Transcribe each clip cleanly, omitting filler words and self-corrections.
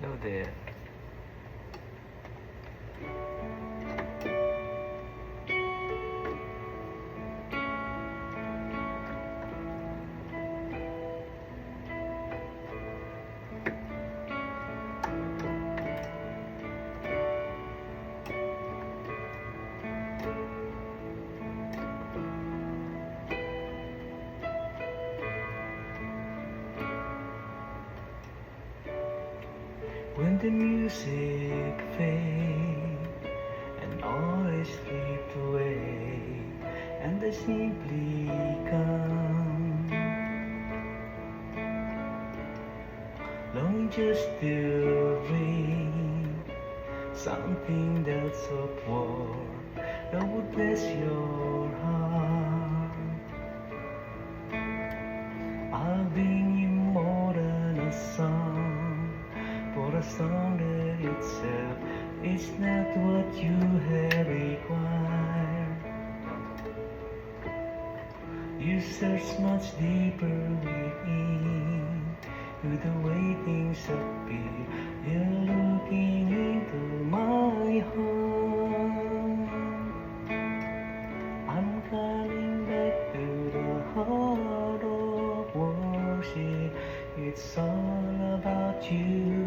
Hello there. When the music fades and all is stripped away, and I simply come, longing just to bring something that's of worth that would bless your heart. I'll bring you more than a song, for a song that itself is not what you have required. You search much deeper within, with the way things appear. You're looking into my heart. I'm coming back to the heart of worship. It's all about you.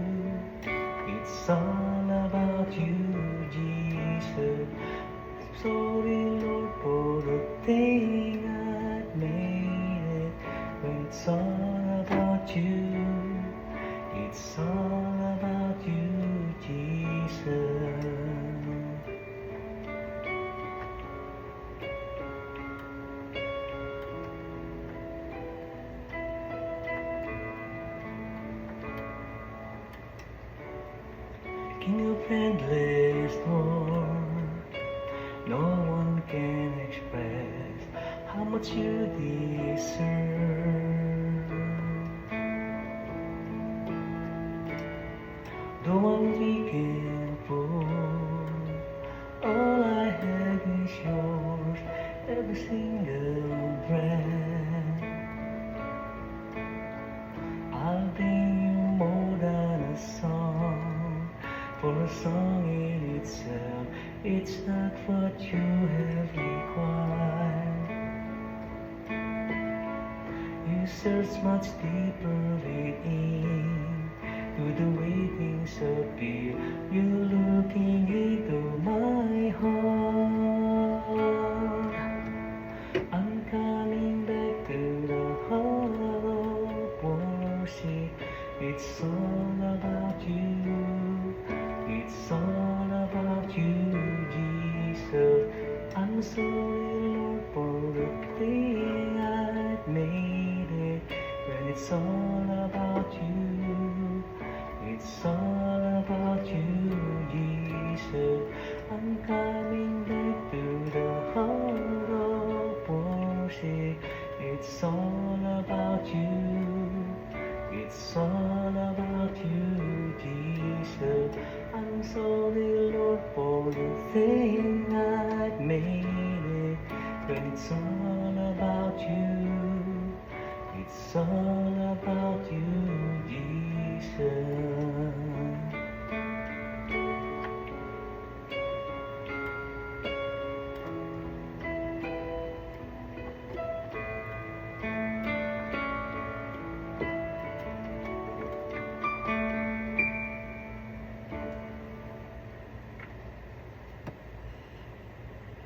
It's all about you, Jesus. Sorry, Lord, for the thing I made it. When it's all about you, it's all about you, Jesus. King of endless world, no one can express how much you deserve. Though I'm weak and poor, all I have is yours, every single breath. I'll bring you more than a song, for a song in itself, it's not what you have required. You search much deeper within, to the way things appear. You're looking into my heart. I'm coming back to the heart of worship. It's all about you. It's all about you, Jesus. I'm sorry, Lord, for the thing I made it. When it's all about you, it's all about you, Jesus. I'm coming back to the heart of worship. It's all about you. It's all about you, Jesus. I'm sorry, Lord, for the thing I made it. When it's all about you, it's all about you,